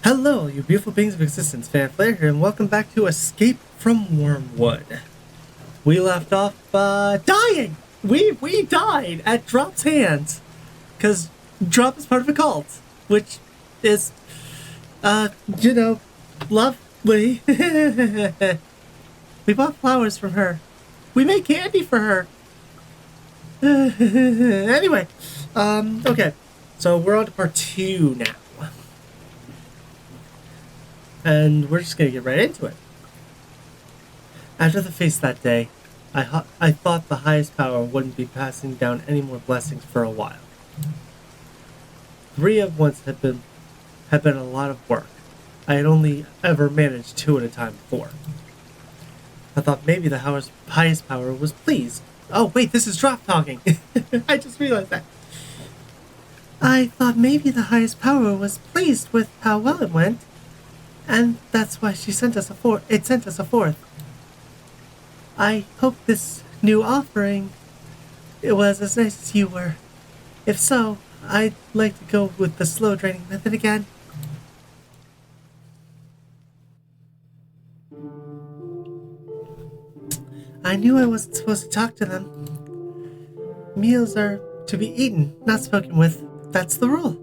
Hello, you beautiful beings of existence, Fanflare here, and welcome back to Escape from Wormwood. We left off, dying! We died at Drop's hands, because Drop is part of a cult, which is, lovely. We bought flowers from her. We made candy for her. Anyway, okay, so we're on to part 2 now. And we're just going to get right into it. After the feast that day, I thought the highest power wouldn't be passing down any more blessings for a while. 3 at once had been a lot of work. I had only ever managed 2 at a time before. I thought maybe the highest power was pleased. Oh wait, this is Drop talking. I just realized that. I thought maybe the highest power was pleased with how well it went. And that's why she sent us a fourth. I hope this new offering it was as nice as you were. If so, I'd like to go with the slow draining method again. I knew I wasn't supposed to talk to them. Meals are to be eaten, not spoken with. That's the rule.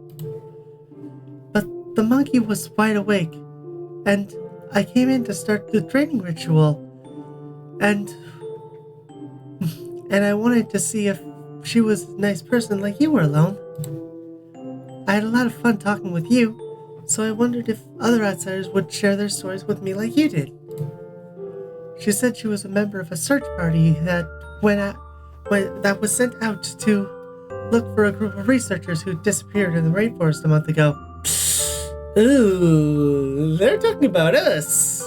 But the monkey was wide awake. And I came in to start the training ritual, and I wanted to see if she was a nice person like you were alone. I had a lot of fun talking with you, so I wondered if other outsiders would share their stories with me like you did. She said she was a member of a search party that was sent out to look for a group of researchers who disappeared in the rainforest a month ago. Ooh, they're talking about us.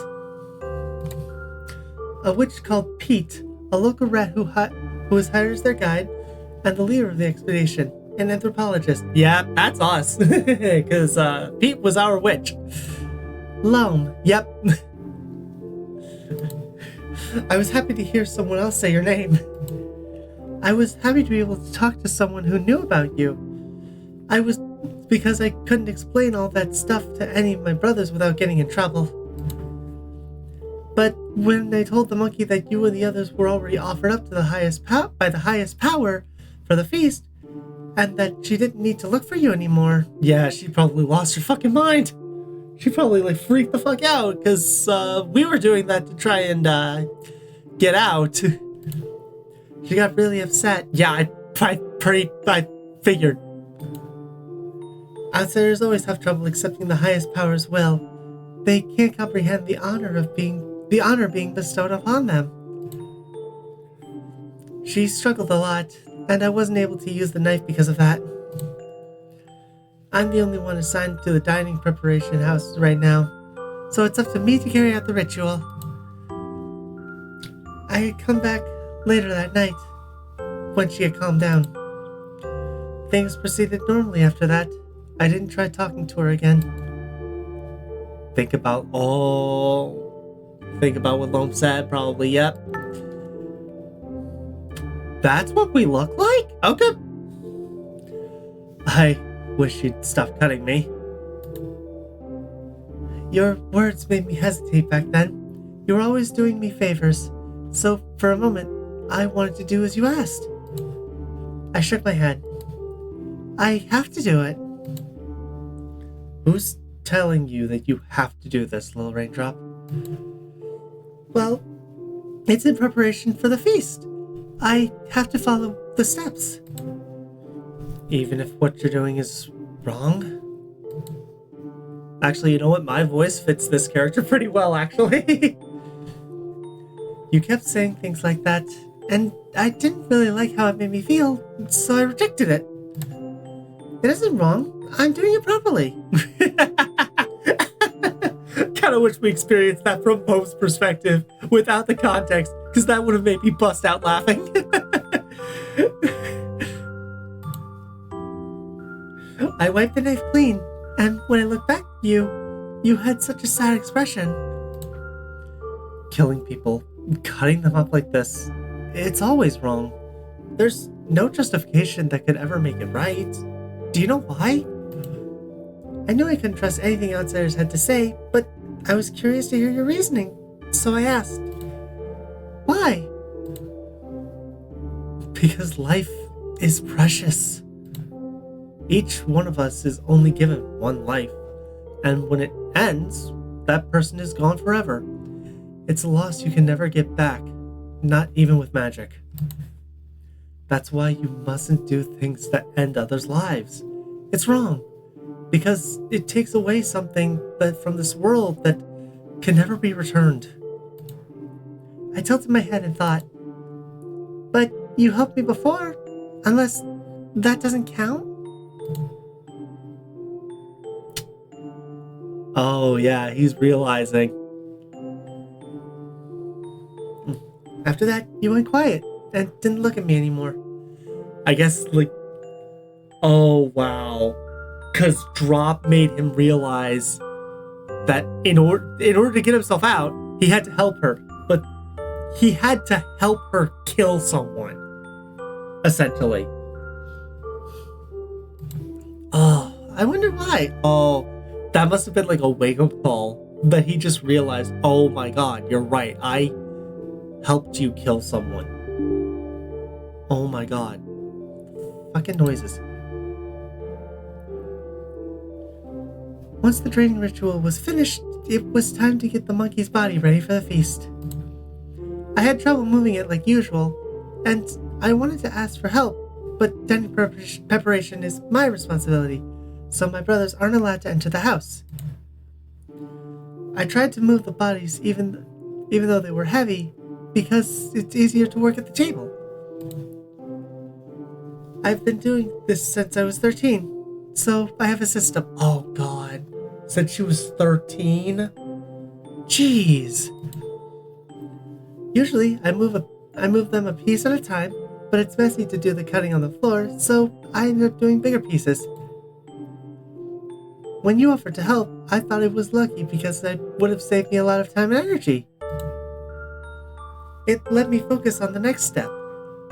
A witch called Pete, a local rat who was hired as their guide, and the leader of the expedition, an anthropologist. Yeah, that's us, because Pete was our witch. Loam, yep. I was happy to hear someone else say your name. I was happy to be able to talk to someone who knew about you. Because I couldn't explain all that stuff to any of my brothers without getting in trouble. But when I told the monkey that you and the others were already offered up to the highest power for the feast, and that she didn't need to look for you anymore, yeah, she probably lost her fucking mind. She probably freaked the fuck out because we were doing that to try and get out. She got really upset. Yeah, I figured. Outsiders always have trouble accepting the highest power's will. They can't comprehend the honor being bestowed upon them. She struggled a lot, and I wasn't able to use the knife because of that. I'm the only one assigned to the dining preparation house right now, so it's up to me to carry out the ritual. I had come back later that night, when she had calmed down. Things proceeded normally after that. I didn't try talking to her again. Think about what Loam said, probably, yep. That's what we look like? Okay. I wish you'd stop cutting me. Your words made me hesitate back then. You were always doing me favors, so for a moment, I wanted to do as you asked. I shook my head. I have to do it. Who's telling you that you have to do this, little Raindrop? Well, it's in preparation for the feast. I have to follow the steps. Even if what you're doing is wrong? Actually, you know what? My voice fits this character pretty well, actually. You kept saying things like that, and I didn't really like how it made me feel, so I rejected it. It isn't wrong. I'm doing it properly. Kind of wish we experienced that from Pope's perspective without the context, because that would have made me bust out laughing. I wiped the knife clean, and when I looked back at you, you had such a sad expression. Killing people, cutting them up like this, it's always wrong. There's no justification that could ever make it right. Do you know why? I knew I couldn't trust anything outsiders had to say, but I was curious to hear your reasoning, so I asked, why? Because life is precious. Each one of us is only given one life, and when it ends, that person is gone forever. It's a loss you can never get back, not even with magic. That's why you mustn't do things that end others' lives. It's wrong, because it takes away something that from this world that can never be returned. I tilted my head and thought, but you helped me before, unless that doesn't count? Oh yeah, he's realizing. After that, you went quiet and didn't look at me anymore. I guess, oh wow. Because Drop made him realize that in order to get himself out, he had to help her. But he had to help her kill someone, essentially. Oh, I wonder why. Oh, that must have been like a wake-up call that he just realized, oh my god, you're right. I helped you kill someone. Oh my god. Fucking noises. Once the draining ritual was finished, it was time to get the monkey's body ready for the feast. I had trouble moving it like usual, and I wanted to ask for help, but dining preparation is my responsibility, so my brothers aren't allowed to enter the house. I tried to move the bodies even though they were heavy, because it's easier to work at the table. I've been doing this since I was 13, so I have a system. Oh god, since she was 13? Jeez. Usually, I move them a piece at a time, but it's messy to do the cutting on the floor, so I end up doing bigger pieces. When you offered to help, I thought it was lucky because it would have saved me a lot of time and energy. It let me focus on the next step.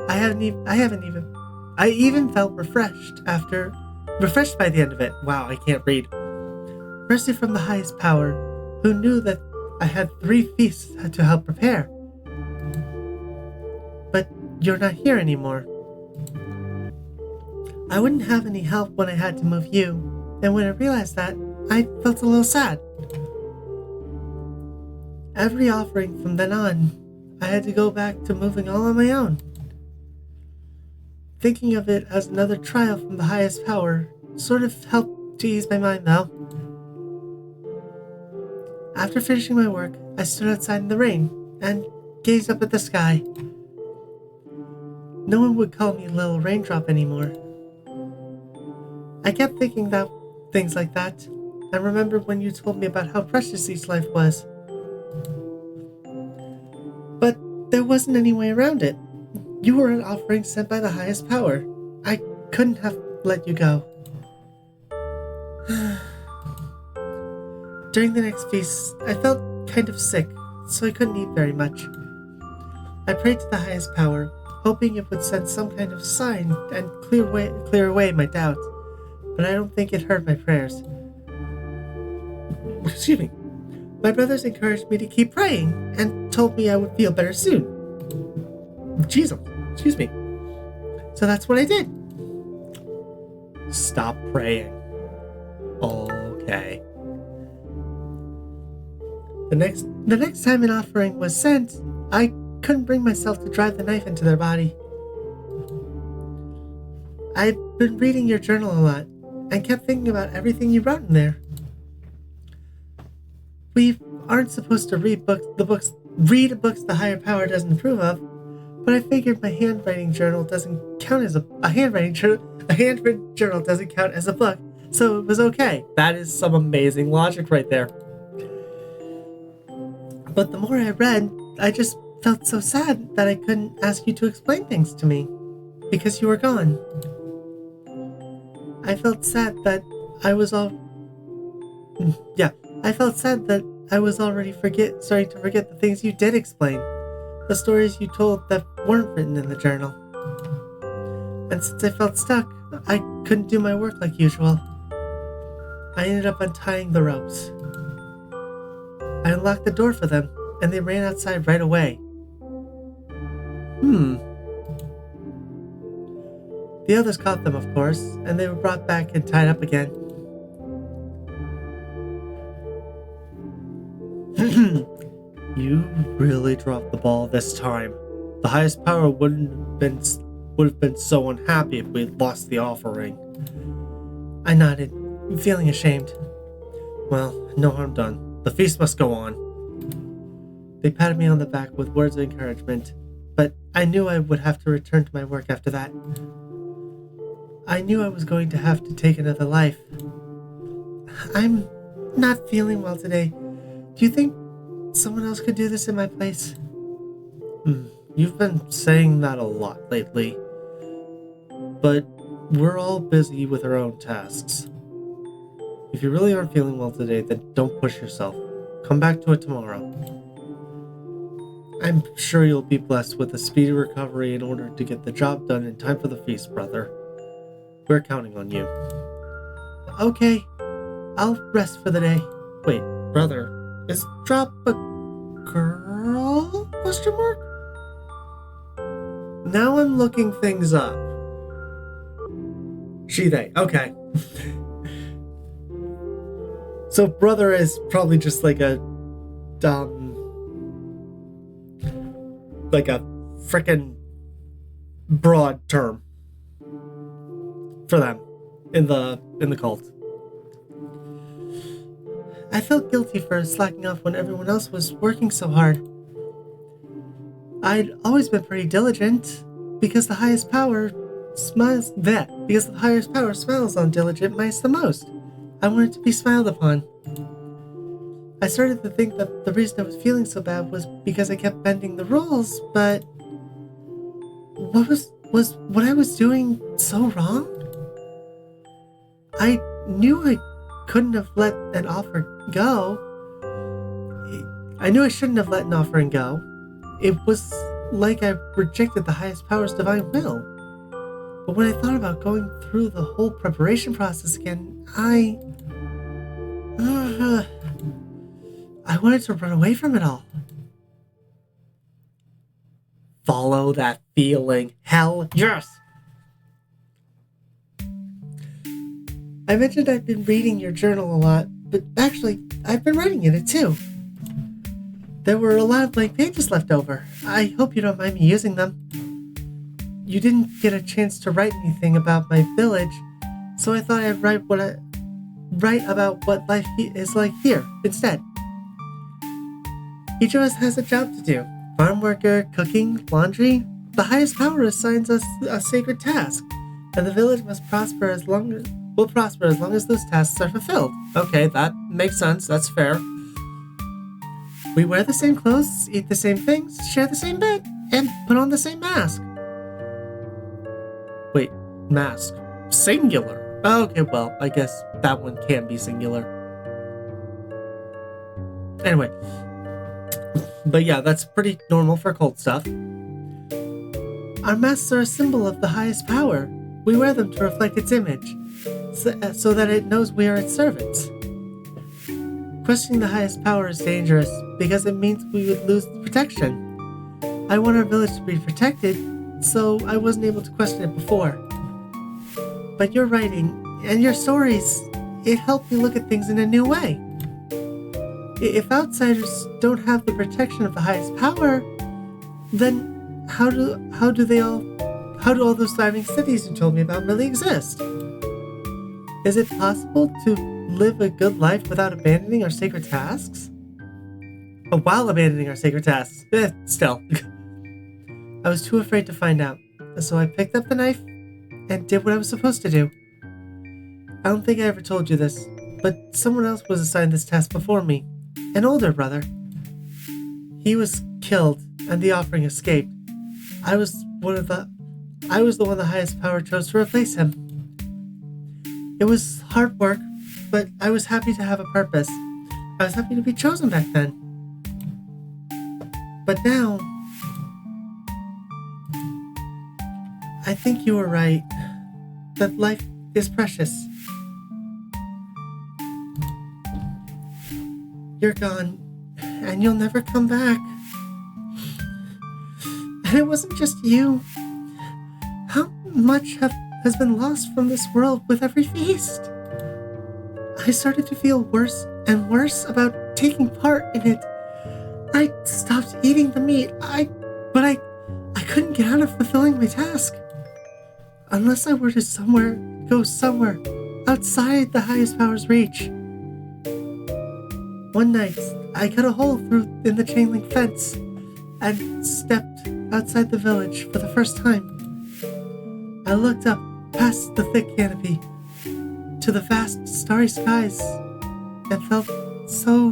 I even felt refreshed by the end of it. Wow, I can't read. Mercy from the highest power, who knew that I had 3 feasts to help prepare. But you're not here anymore. I wouldn't have any help when I had to move you, and when I realized that, I felt a little sad. Every offering from then on, I had to go back to moving all on my own. Thinking of it as another trial from the highest power sort of helped to ease my mind, though. After finishing my work, I stood outside in the rain and gazed up at the sky. No one would call me Little Raindrop anymore. I kept thinking about things like that, and remembered when you told me about how precious each life was. But there wasn't any way around it. You were an offering sent by the highest power. I couldn't have let you go. During the next feast, I felt kind of sick, so I couldn't eat very much. I prayed to the highest power, hoping it would send some kind of sign and clear away my doubts, but I don't think it heard my prayers. Excuse me. My brothers encouraged me to keep praying and told me I would feel better soon. Jesus, excuse me. So that's what I did. Stop praying. Okay. The next time an offering was sent, I couldn't bring myself to drive the knife into their body. I've been reading your journal a lot and kept thinking about everything you wrote in there. We aren't supposed to read books the higher power doesn't approve of, but I figured my handwriting journal doesn't count as a handwritten journal doesn't count as a book, so it was okay. That is some amazing logic right there. But the more I read, I just felt so sad that I couldn't ask you to explain things to me, because you were gone. I felt sad that I was already starting to forget the things you did explain, the stories you told that weren't written in the journal. And since I felt stuck, I couldn't do my work like usual. I ended up untying the ropes. I unlocked the door for them, and they ran outside right away. The others caught them, of course, and they were brought back and tied up again. You really dropped the ball this time. The highest power would have been so unhappy if we had lost the offering. I nodded, feeling ashamed. Well, no harm done. The feast must go on. They patted me on the back with words of encouragement, but I knew I would have to return to my work after that. I knew I was going to have to take another life. I'm not feeling well today. Do you think someone else could do this in my place? You've been saying that a lot lately. But we're all busy with our own tasks. If you really aren't feeling well today, then don't push yourself. Come back to it tomorrow. I'm sure you'll be blessed with a speedy recovery in order to get the job done in time for the feast, brother. We're counting on you. Okay, I'll rest for the day. Wait, brother, is Drop a girl? Question mark? Now I'm looking things up. She, they. Okay. So brother is probably just like a frickin' broad term for them in the cult. I felt guilty for slacking off when everyone else was working so hard. I'd always been pretty diligent because the highest power smiles on diligent mice the most. I wanted to be smiled upon. I started to think that the reason I was feeling so bad was because I kept bending the rules, but was what I was doing so wrong? I knew I couldn't have let an offer go. I knew I shouldn't have let an offering go. It was like I rejected the highest power's divine will. But when I thought about going through the whole preparation process again, I wanted to run away from it all. Follow that feeling. Hell yes! I mentioned I've been reading your journal a lot, but actually, I've been writing in it too. There were a lot of blank pages left over. I hope you don't mind me using them. You didn't get a chance to write anything about my village, so I thought I'd write about what life is like here instead. Each of us has a job to do. Farm worker, cooking, laundry. The highest power assigns us a sacred task, and the village must prosper as long as those tasks are fulfilled. Okay, that makes sense. That's fair. We wear the same clothes, eat the same things, share the same bed, and put on the same mask. Wait, mask. Singular. Okay, well, I guess that one can be singular. Anyway. But yeah, that's pretty normal for cult stuff. Our masks are a symbol of the highest power. We wear them to reflect its image, so that it knows we are its servants. Questioning the highest power is dangerous, because it means we would lose protection. I want our village to be protected, so I wasn't able to question it before. But your writing and your stories, it helped me look at things in a new way. If outsiders don't have the protection of the highest power, then how do all those thriving cities you told me about really exist? Is it possible to live a good life without abandoning our sacred tasks? While abandoning our sacred tasks. Still. I was too afraid to find out, so I picked up the knife and did what I was supposed to do. I don't think I ever told you this, but someone else was assigned this task before me. An older brother. He was killed, and the offering escaped. I was the one the highest power chose to replace him. It was hard work, but I was happy to have a purpose. I was happy to be chosen back then. But now, I think you were right, that life is precious. you're gone, and you'll never come back. And it wasn't just you. How much has been lost from this world with every feast? I started to feel worse and worse about taking part in it. I stopped eating the meat, but I couldn't get out of fulfilling my task. Unless I were to go somewhere outside the highest power's reach. One night, I cut a hole in the chain link fence and stepped outside the village for the first time. I looked up past the thick canopy to the vast starry skies and felt so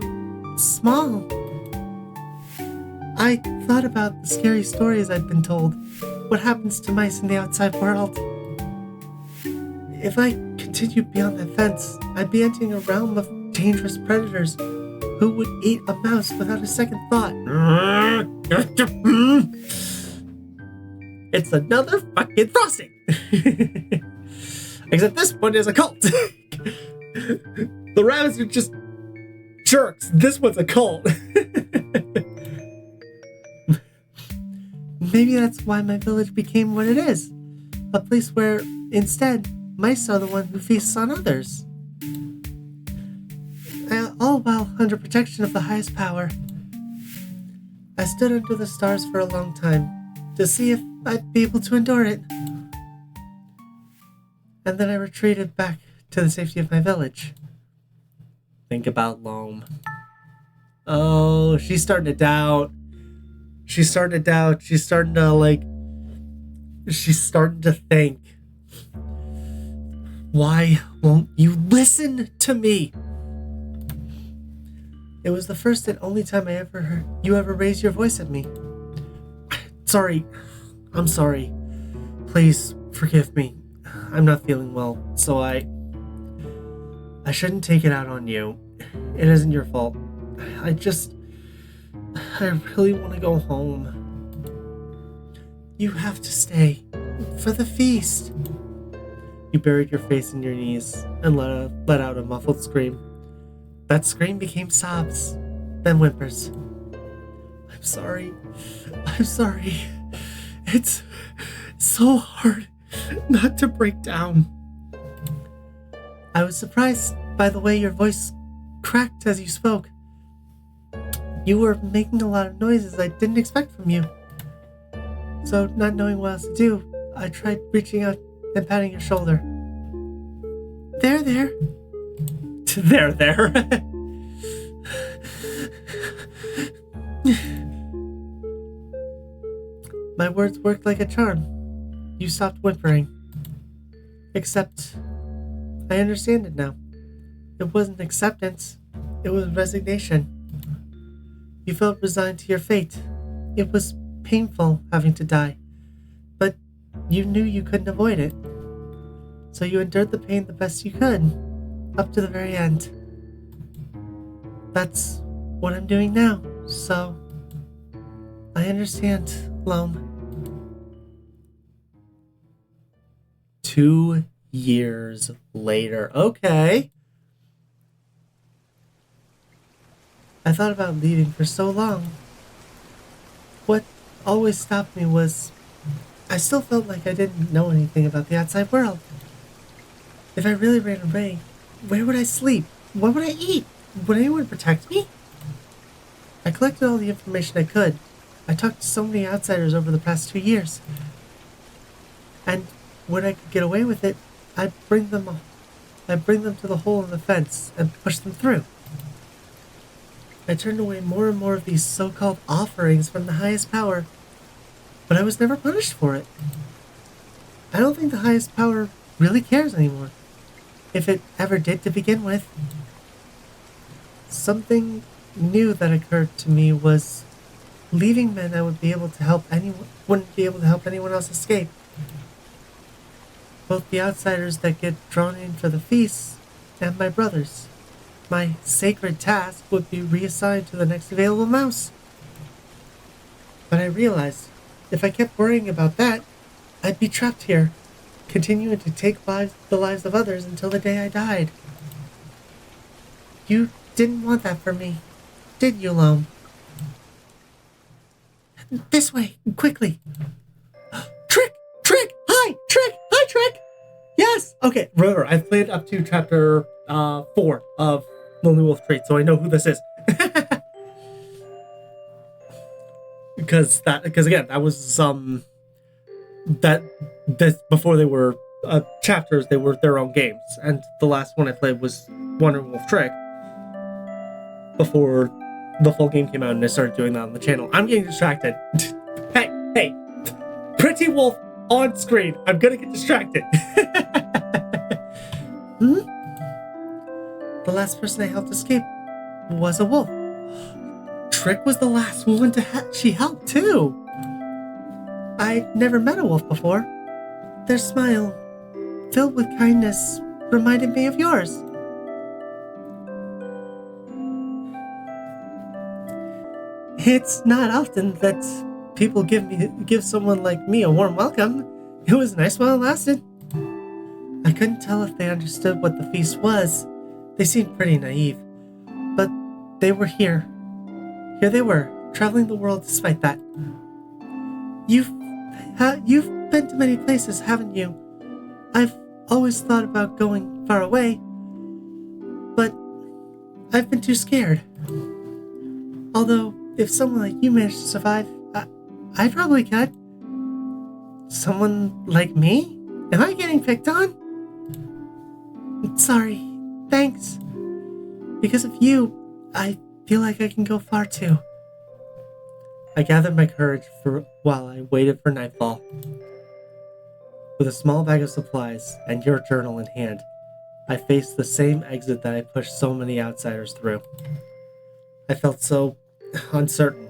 small. I thought about the scary stories I'd been told, what happens to mice in the outside world. If I continued beyond that fence, I'd be entering a realm of dangerous predators who would eat a mouse without a second thought. It's another fucking frosting! Except this one is a cult. The rabbits are just jerks. This one's a cult. Maybe that's why my village became what it is. A place where, instead, mice are the one who feasts on others. All while under protection of the highest power. I stood under the stars for a long time to see if I'd be able to endure it. And then I retreated back to the safety of my village. Think about Loam. Oh, she's starting to doubt. She's starting to think. Why won't you listen to me? It was the first and only time I ever heard you ever raise your voice at me. Sorry. I'm sorry. Please forgive me. I'm not feeling well, so I shouldn't take it out on you. It isn't your fault. I really want to go home. You have to stay for the feast. You buried your face in your knees and let out a muffled scream. That scream became sobs, then whimpers. I'm sorry. It's so hard not to break down. I was surprised by the way your voice cracked as you spoke. You were making a lot of noises I didn't expect from you. So, not knowing what else to do, I tried reaching out and patting your shoulder. There. There. My words worked like a charm. You stopped whimpering. Except, I understand it now. It wasn't acceptance. It was resignation. You felt resigned to your fate. It was painful having to die. But you knew you couldn't avoid it. So you endured the pain the best you could, up to the very end. That's what I'm doing now, so I understand, Loam. 2 years later. Okay. I thought about leaving for so long. What always stopped me was I still felt like I didn't know anything about the outside world. If I really ran away, where would I sleep? What would I eat? Would anyone protect me? I collected all the information I could. I talked to so many outsiders over the past 2 years. And when I could get away with it, I'd bring them to the hole in the fence and push them through. I turned away more and more of these so-called offerings from the highest power, but I was never punished for it. I don't think the highest power really cares anymore, if it ever did to begin with. Something new that occurred to me was leaving meant I wouldn't be able to help anyone else escape. Both the outsiders that get drawn in for the feasts and my brothers. My sacred task would be reassigned to the next available mouse. But I realized if I kept worrying about that, I'd be trapped here, continuing to take the lives of others until the day I died. You didn't want that for me, didn't you, Loam? This way, quickly. Trick! Trick! Hi! Trick! Hi, Trick! Yes! Okay, remember, I've played up to chapter 4 of Lonely Wolf Treat, so I know who this is. Because again, that was that before they were chapters, they were their own games, and the last one I played was Wandering Wolf Trick before the full game came out, and I started doing that on the channel. I'm getting distracted. hey, pretty wolf on screen. I'm gonna get distracted. The last person I helped escape was a wolf. Trick was the last one she helped too. I'd never met a wolf before. Their smile, filled with kindness, reminded me of yours. It's not often that people give someone like me a warm welcome. It was nice while it lasted. I couldn't tell if they understood what the feast was. They seemed pretty naive, but they were here. Here they were, traveling the world despite that. You've been to many places, haven't you? I've always thought about going far away, but I've been too scared. Although, if someone like you managed to survive, I probably could. Someone like me? Am I getting picked on? Sorry. Thanks. Because of you, I feel like I can go far too. I gathered my courage while I waited for nightfall. With a small bag of supplies and your journal in hand, I faced the same exit that I pushed so many outsiders through. I felt so uncertain,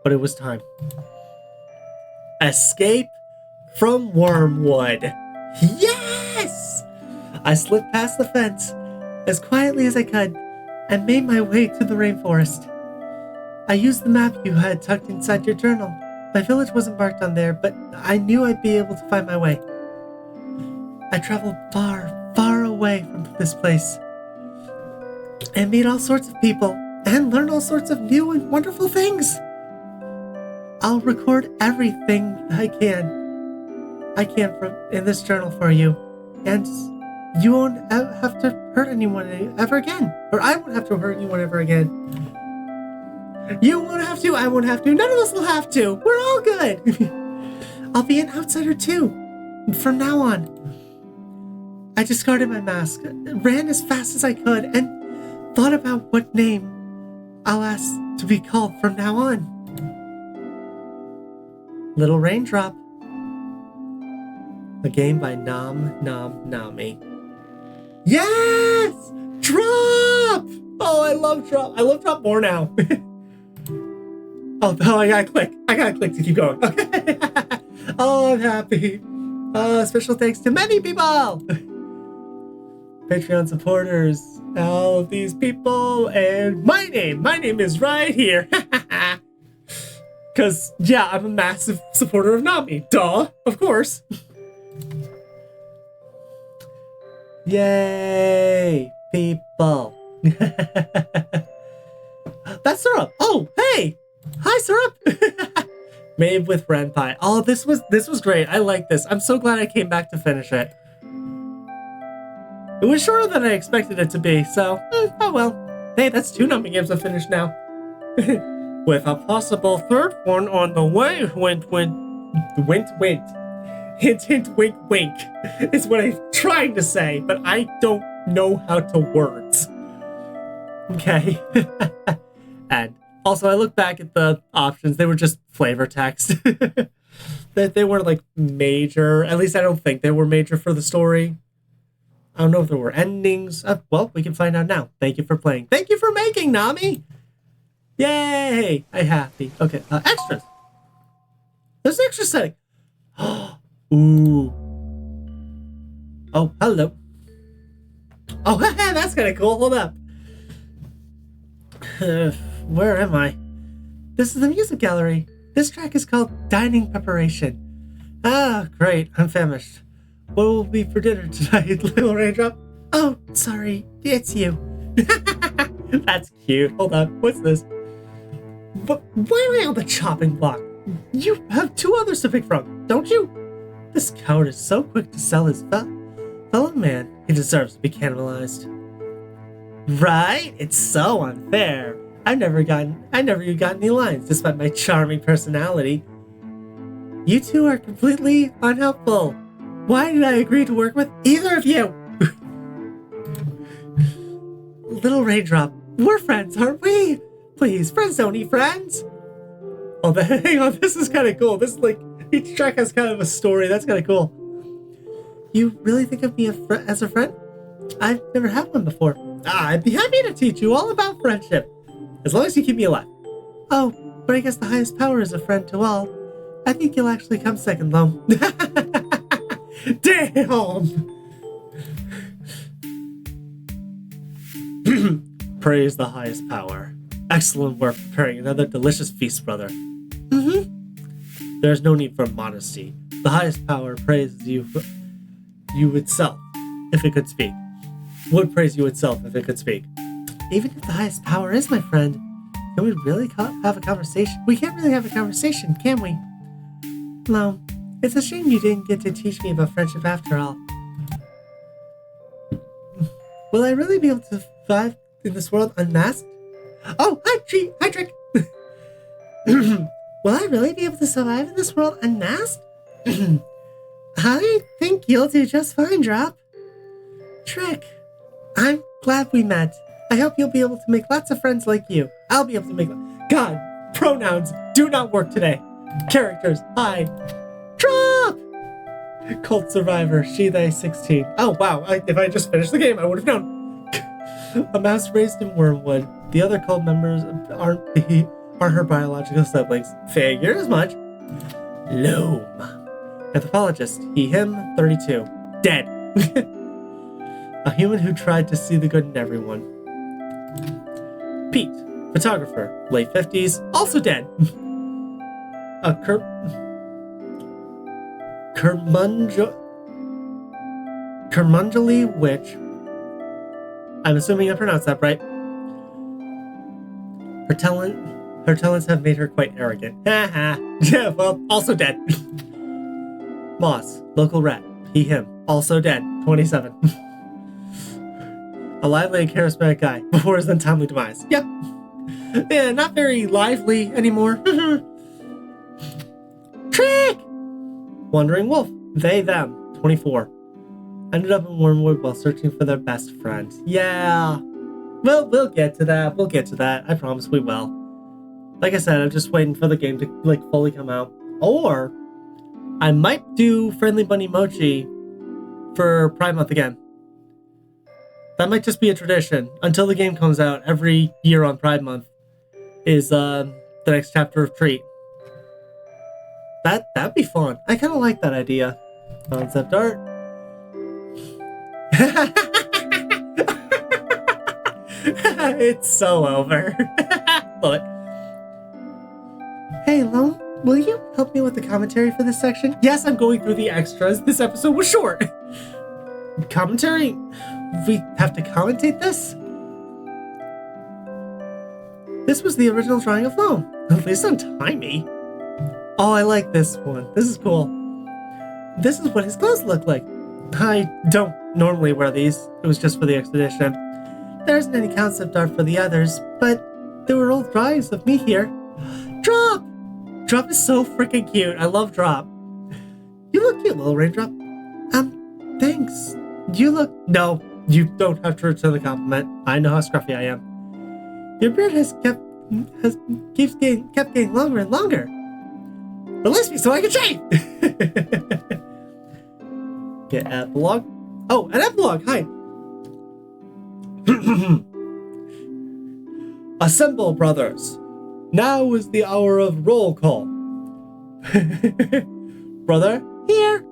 but it was time. Escape from Wormwood. Yes! I slipped past the fence as quietly as I could and made my way to the rainforest. I used the map you had tucked inside your journal. My village wasn't marked on there, but I knew I'd be able to find my way. I traveled far, far away from this place and meet all sorts of people and learn all sorts of new and wonderful things. I'll record everything I can in this journal for you, and you won't have to hurt anyone ever again. Or I won't have to hurt anyone ever again. You won't have to, I won't have to, none of us will have to. We're all good. I'll be an outsider too, from now on. I discarded my mask, ran as fast as I could, and thought about what name I'll ask to be called from now on. Little Raindrop. A game by Nom Nom Nami. Yes! Drop! Oh, I love Drop. I love Drop more now. Oh, I gotta click. To keep going. Okay. Oh, I'm happy. Special thanks to many people. Patreon supporters. All of these people. And my name is right here. Because, yeah, I'm a massive supporter of Nami. Duh. Of course. Yay, people. That's Syrup. Oh, hey. Hi, Syrup. Made with Ren Pie. Oh, this was great. I like this. I'm so glad I came back to finish it. It was shorter than I expected it to be, so, oh well. Hey, that's 2 Nami games I've finished now. With a possible third one on the way. Wint. Hint, hint, wink, wink. Is what I'm trying to say, but I don't know how to words. Okay. And also, I look back at the options. They were just flavor text. They weren't like major. At least I don't think they were major for the story. I don't know if there were endings. Well, we can find out now. Thank you for playing. Thank you for making, Nami. Yay! I'm happy. Okay, extras. There's an extra setting. Ooh. Oh, hello. Oh, that's kind of cool. Hold up. Where am I? This is the music gallery. This track is called Dining Preparation. Ah, great. I'm famished. What will be for dinner tonight, little Raindrop? Oh, sorry. It's you. That's cute. Hold on. What's this? But why am I on the chopping block? You have two others to pick from, don't you? This coward is so quick to sell his fellow man. He deserves to be cannibalized. Right? It's so unfair. I never got any lines despite my charming personality. You two are completely unhelpful. Why did I agree to work with either of you? Little Raindrop, we're friends, aren't we? Please, friends don't eat friends. Oh, hang on, this is kind of cool. This is like, each track has kind of a story. That's kind of cool. You really think of me as a friend? I've never had one before. I'd be happy to teach you all about friendship, as long as you keep me alive. Oh, but I guess the highest power is a friend to all. I think you'll actually come second, though. Damn! Praise the highest power. Excellent work preparing another delicious feast, brother. There's no need for modesty. The highest power praises you itself, if it could speak. Would praise you itself if it could speak. Even if the highest power is my friend, can we really have a conversation? We can't really have a conversation, can we? No, it's a shame you didn't get to teach me about friendship after all. Will I really be able to survive in this world unmasked? Oh, hi, Trick! Will I really be able to survive in this world unmasked? I think you'll do just fine, Drop. Trick, I'm glad we met. I hope you'll be able to make lots of friends like you. I'll be able to make... God, pronouns do not work today. Characters, hi. Drop! Cult Survivor, she, they, 16. Oh, wow, if I just finished the game, I would have known. A mouse raised in Wormwood. The other cult members aren't her biological siblings. Figure as much. Loam. Anthropologist, he, him, 32. Dead. A human who tried to see the good in everyone. Pete, photographer, late 50s, also dead. A Curmundally witch. I'm assuming I pronounced that right. Her talents have made her quite arrogant. Haha. Yeah, well, also dead. Moss, local rat, he, him, also dead, 27. A lively and charismatic guy, before his untimely demise. Yep. Yeah, not very lively anymore. Trick! Wandering wolf, they, them, 24. Ended up in Wormwood while searching for their best friend. Yeah. Well, we'll get to that. I promise we will. Like I said, I'm just waiting for the game to, fully come out. Or I might do Friendly Bunny Mochi for Pride Month again. That might just be a tradition. Until the game comes out every year on Pride Month is the next chapter of Treat. That'd be fun. I kind of like that idea. Concept art. It's so over. Look. Hey, Lone, will you help me with the commentary for this section? Yes, I'm going through the extras. This episode was short. Commentary? We have to commentate this? This was the original drawing of Lone. At least untimey. Oh, I like this one. This is cool. This is what his clothes look like. I don't normally wear these. It was just for the expedition. There isn't any concept art for the others, but there were old drawings of me here. Drop! Drop is so freaking cute. I love Drop. You look cute, little Raindrop. Thanks. You look... No, you don't have to return the compliment. I know how scruffy I am. Your beard kept getting longer and longer. Release me so I can shave! Get epilogue. Oh, an epilogue. Hi. Assemble, brothers. Now is the hour of roll call. Brother, here.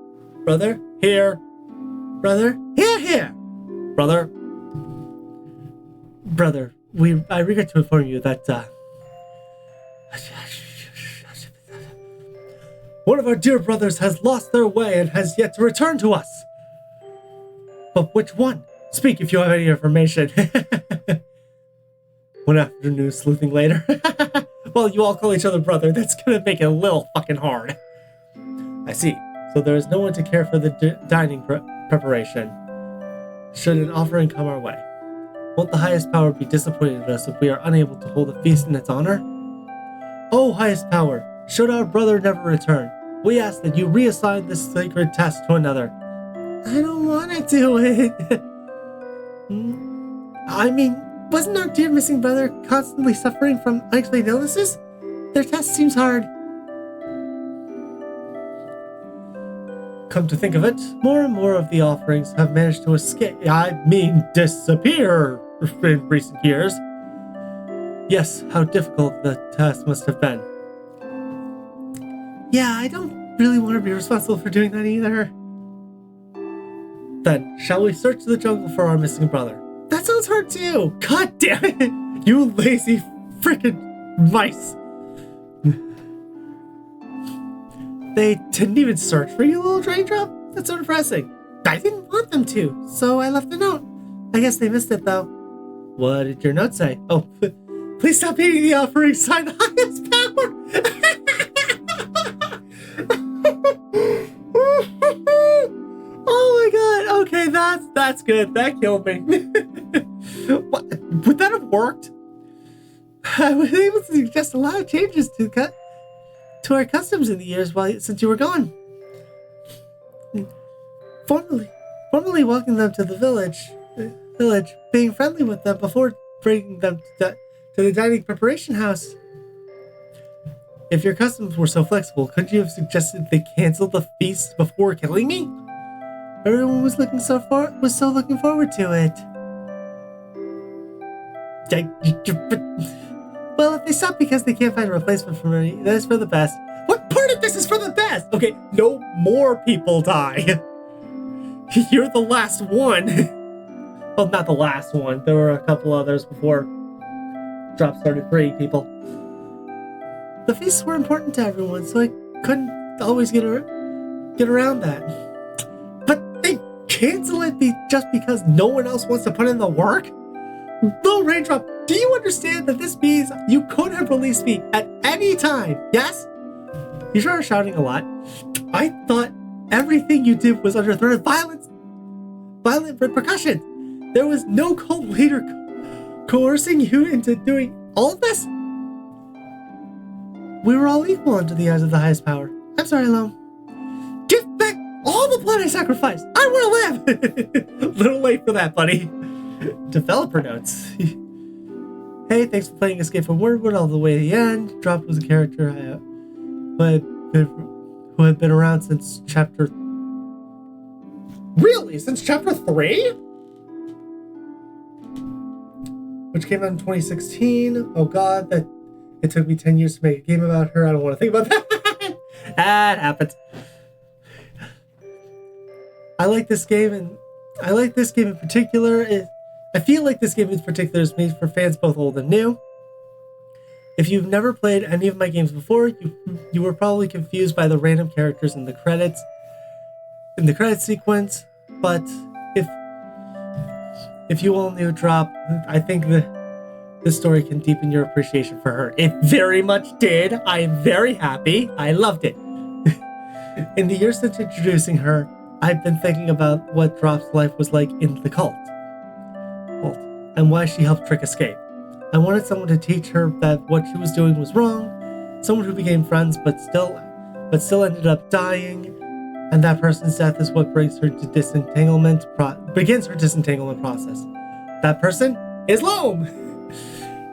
Brother, here. Brother, here. Brother. Brother, I regret to inform you that, one of our dear brothers has lost their way and has yet to return to us. But which one? Speak if you have any information. One afternoon sleuthing later. Well, you all call each other brother. That's gonna make it a little fucking hard. I see. So there is no one to care for the dining preparation. Should an offering come our way? Won't the highest power be disappointed in us if we are unable to hold a feast in its honor? Oh, highest power, should our brother never return, we ask that you reassign this sacred task to another. I don't want to do it. I mean, wasn't our dear missing brother constantly suffering from unexplained illnesses? Their test seems hard. Come to think of it, more and more of the offerings have managed to disappear in recent years. Yes, how difficult the task must have been. Yeah, I don't really want to be responsible for doing that either. Then, shall we search the jungle for our missing brother? That sounds hard too! God damn it! You lazy freaking mice! They didn't even search for you, little Raindrop? That's so depressing. I didn't want them to, so I left a note. I guess they missed it, though. What did your note say? Oh, please stop eating the offering, sign the highest power! Oh my god, okay, that's good. That killed me. What? Would that have worked? I was able to suggest a lot of changes to our customs in the years since you were gone. Formally welcoming them to the village, being friendly with them before bringing them to the dining preparation house. If your customs were so flexible, couldn't you have suggested they cancel the feast before killing me? Everyone was so looking forward to it. Well, if they stop because they can't find a replacement for me, that is for the best. What part of this is for the best? Okay, no more people die. You're the last one. Well, not the last one. There were a couple others before Drop started freeing people. The feasts were important to everyone, so I couldn't always get around that. But they cancel it just because no one else wants to put in the work? Little Raindrop, do you understand that this means you could have released me at any time, yes? You sure are shouting a lot. I thought everything you did was under threat of violent repercussions. There was no cult leader coercing you into doing all of this? We were all equal under the eyes of the highest power. I'm sorry, Lone. Give back all the blood I sacrificed. I want to live. Little late for that, buddy. Developer notes. Hey, thanks for playing Escape from Wormwood all the way to the end. Drop was a character who had been around since chapter... Really? Since chapter 3? Which came out in 2016. Oh god, it took me 10 years to make a game about her. I don't want to think about that. That happens. I like this game in particular. I feel like this game in particular is made for fans both old and new. If you've never played any of my games before, you were probably confused by the random characters in the credits sequence, but if you all knew Drop, I think this story can deepen your appreciation for her. It very much did. I am very happy. I loved it. In the years since introducing her, I've been thinking about what Drop's life was like in the cult, and why she helped Trick escape. I wanted someone to teach her that what she was doing was wrong, someone who became friends but still ended up dying, and that person's death is what begins her disentanglement process. That person is Loam!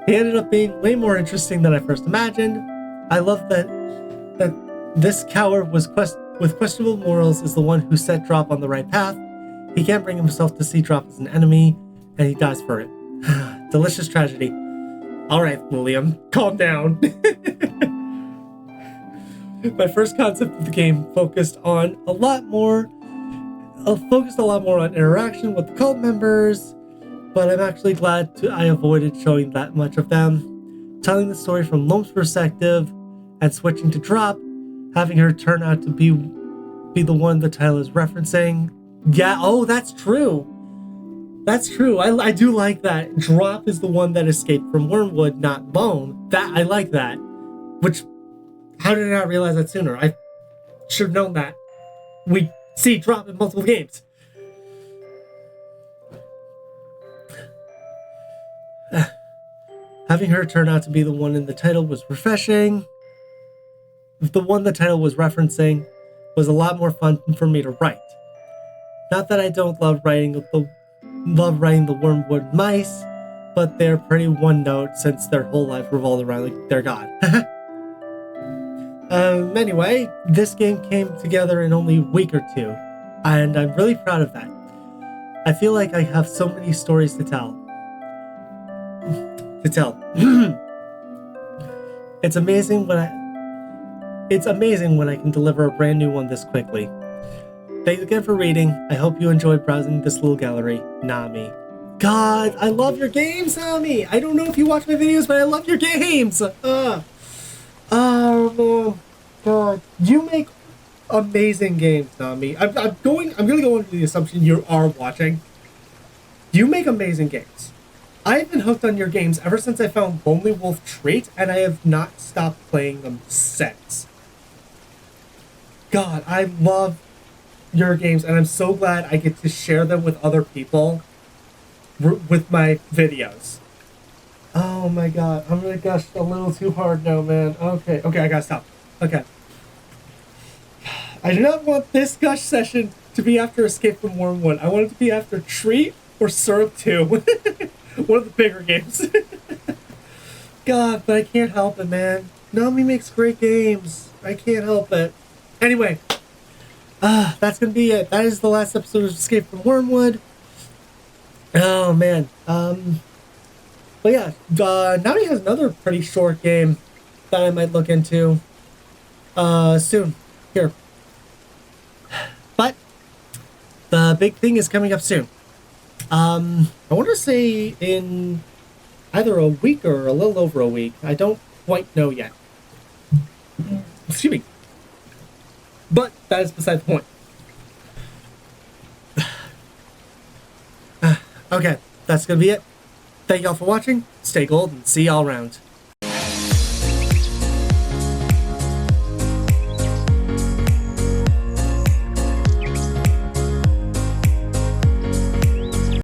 He ended up being way more interesting than I first imagined. I love that this coward with questionable morals is the one who set Drop on the right path. He can't bring himself to see Drop as an enemy, and he dies for it. Delicious tragedy. Alright, William, calm down. My first concept of the game focused a lot more on interaction with the cult members, but I'm actually glad I avoided showing that much of them. Telling the story from Loam's perspective and switching to Drop, having her turn out to be the one the title is referencing. Yeah, oh, that's true. That's true. I do like that. Drop is the one that escaped from Wormwood, not Bone. That I like that. Which, how did I not realize that sooner? I should have known that. We see Drop in multiple games. Having her turn out to be the one in the title was refreshing. The one the title was referencing was a lot more fun for me to write. Not that I don't love writing the Wormwood mice, but they're pretty one note since their whole life revolved around their god. Anyway, this game came together in only a week or two, and I'm really proud of that. I feel like I have so many stories to tell. It's amazing when I can deliver a brand new one this quickly. Thanks again for reading. I hope you enjoyed browsing this little gallery. Nami. God, I love your games, Nami! I don't know if you watch my videos, but I love your games! Oh, man. God. You make amazing games, Nami. I'm gonna go into the assumption you are watching. You make amazing games. I've been hooked on your games ever since I found Lonely Wolf Trait, and I have not stopped playing them since. God, I love your games, and I'm so glad I get to share them with other people with my videos. Oh my god, I'm gonna gush a little too hard now, man. Okay, I gotta stop. Okay. I do not want this gush session to be after Escape from Wormwood. I want it to be after Treat or Syrup 2. One of the bigger games. God, but I can't help it, man. Nami makes great games. I can't help it. Anyway, that's gonna be it. That is the last episode of Escape from Wormwood. Oh man. But yeah, Nami has another pretty short game that I might look into soon. Here. But the big thing is coming up soon. I want to say in either a week or a little over a week. I don't quite know yet. Excuse me. But that is beside the point. Okay, that's gonna be it. Thank y'all for watching. Stay gold and see y'all around.